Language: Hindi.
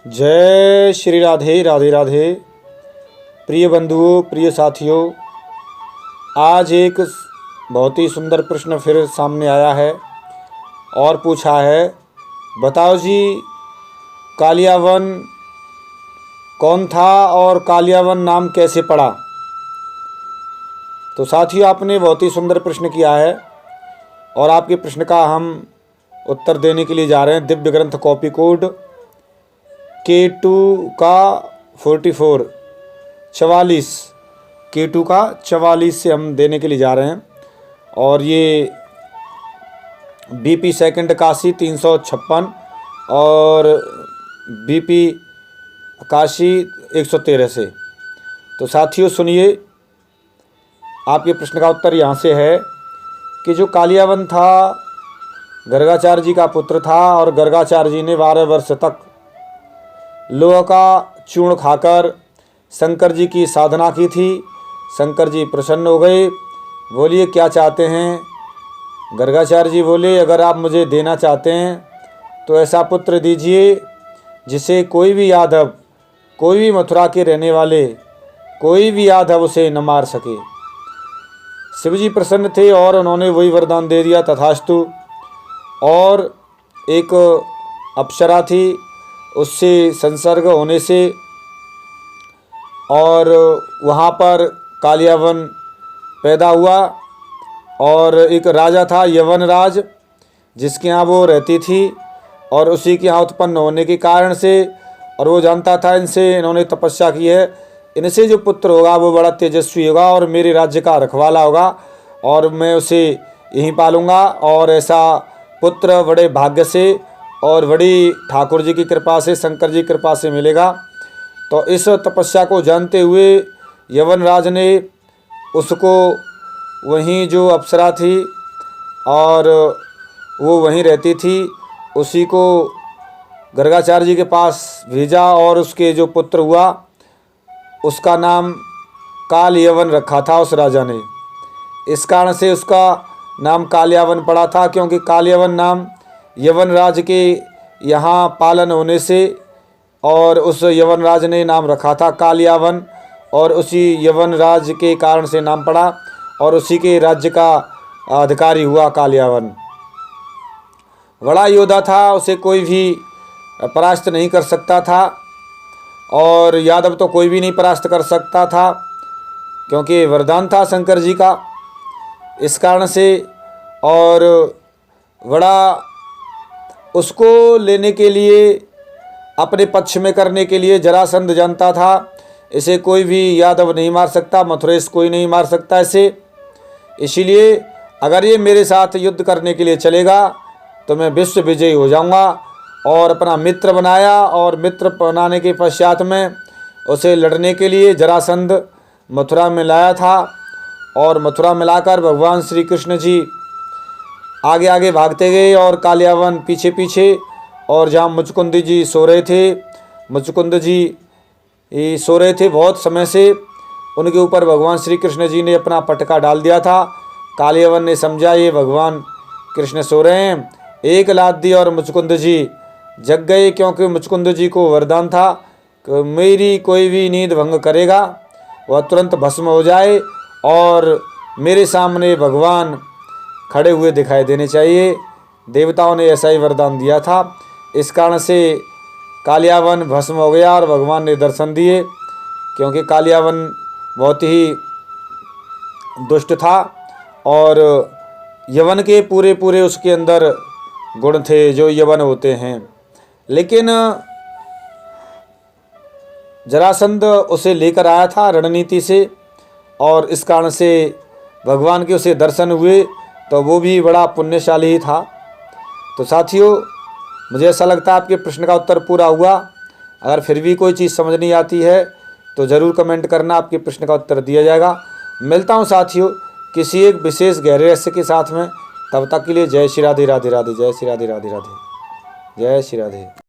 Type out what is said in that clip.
जय श्री राधे राधे राधे। प्रिय बंधुओं, प्रिय साथियों, आज एक बहुत ही सुंदर प्रश्न फिर सामने आया है और पूछा है, बताओ जी कालियावन कौन था और कालियावन नाम कैसे पड़ा। तो साथियों, आपने बहुत ही सुंदर प्रश्न किया है और आपके प्रश्न का हम उत्तर देने के लिए जा रहे हैं। दिव्य ग्रंथ कॉपी कोड K2 का 44 K2 का 44 से हम देने के लिए जा रहे हैं और ये BP सेकंड 81 356 और BP 81 113 से। तो साथियों सुनिए, आपके प्रश्न का उत्तर यहाँ से है कि जो कालियावन था गर्गाचार्य जी का पुत्र था और गर्गाचार्य जी ने 12 वर्ष तक लोह का चूर्ण खाकर शंकर जी की साधना की थी। शंकर जी प्रसन्न हो गए, बोलिए क्या चाहते हैं। गर्गाचार्य जी बोले, अगर आप मुझे देना चाहते हैं तो ऐसा पुत्र दीजिए जिसे कोई भी यादव, कोई भी मथुरा के रहने वाले, कोई भी यादव उसे न मार सके। शिवजी प्रसन्न थे और उन्होंने वही वरदान दे दिया, तथास्तु। और एक अप्सरा थी, उससे संसर्ग होने से और वहाँ पर कालियावन पैदा हुआ। और एक राजा था यवनराज, जिसके यहाँ वो रहती थी और उसी के यहाँ उत्पन्न होने के कारण से, और वो जानता था इनसे इन्होंने तपस्या की है, इनसे जो पुत्र होगा वो बड़ा तेजस्वी होगा और मेरे राज्य का रखवाला होगा और मैं उसे यहीं पालूंगा। और ऐसा पुत्र बड़े भाग्य से और बड़ी ठाकुर जी की कृपा से, शंकर जी की कृपा से मिलेगा। तो इस तपस्या को जानते हुए यवनराज ने उसको वहीं जो अप्सरा थी और वो वहीं रहती थी, उसी को गर्गाचार्य जी के पास भेजा और उसके जो पुत्र हुआ उसका नाम कालयवन रखा था उस राजा ने। इस कारण से उसका नाम कालियावन पड़ा था, क्योंकि कालियावन नाम यवनराज के यहाँ पालन होने से और उस यवनराज ने नाम रखा था कालियावन और उसी यवनराज के कारण से नाम पड़ा और उसी के राज्य का अधिकारी हुआ कालियावन। बड़ा योद्धा था, उसे कोई भी परास्त नहीं कर सकता था और यादव तो कोई भी नहीं परास्त कर सकता था, क्योंकि वरदान था शंकर जी का। इस कारण से और बड़ा उसको लेने के लिए, अपने पक्ष में करने के लिए जरासंध जानता था इसे कोई भी यादव नहीं मार सकता, मथुरेश कोई नहीं मार सकता इसे। इसीलिए अगर ये मेरे साथ युद्ध करने के लिए चलेगा तो मैं विश्व विजयी हो जाऊंगा। और अपना मित्र बनाया और मित्र बनाने के पश्चात में उसे लड़ने के लिए जरासंध मथुरा में लाया था और मथुरा में लाकर भगवान श्री कृष्ण जी आगे आगे भागते गए और कालियावन पीछे पीछे। और जहाँ मुचकुंद जी सो रहे थे, मुचकुंद जी सो रहे थे बहुत समय से, उनके ऊपर भगवान श्री कृष्ण जी ने अपना पटका डाल दिया था। कालियावन ने समझा ये भगवान कृष्ण सो रहे हैं, एक लात दी और मुचकुंद जी जग गए, क्योंकि मुचकुंद जी को वरदान था कि मेरी कोई भी नींद भंग करेगा वह तुरंत भस्म हो जाए और मेरे सामने भगवान खड़े हुए दिखाई देने चाहिए। देवताओं ने ऐसा ही वरदान दिया था। इस कारण से कालियावन भस्म हो गया और भगवान ने दर्शन दिए, क्योंकि कालियावन बहुत ही दुष्ट था और यवन के पूरे पूरे उसके अंदर गुण थे जो यवन होते हैं। लेकिन जरासंध उसे लेकर आया था रणनीति से और इस कारण से भगवान के उसे दर्शन हुए, तो वो भी बड़ा पुण्यशाली ही था। तो साथियों, मुझे ऐसा लगता है आपके प्रश्न का उत्तर पूरा हुआ। अगर फिर भी कोई चीज़ समझ नहीं आती है तो ज़रूर कमेंट करना, आपके प्रश्न का उत्तर दिया जाएगा। मिलता हूँ साथियों किसी एक विशेष गहरे रहस्य के साथ में। तब तक के लिए जय श्री राधे राधे राधे, जय श्री राधे राधे राधे, जय श्री राधे।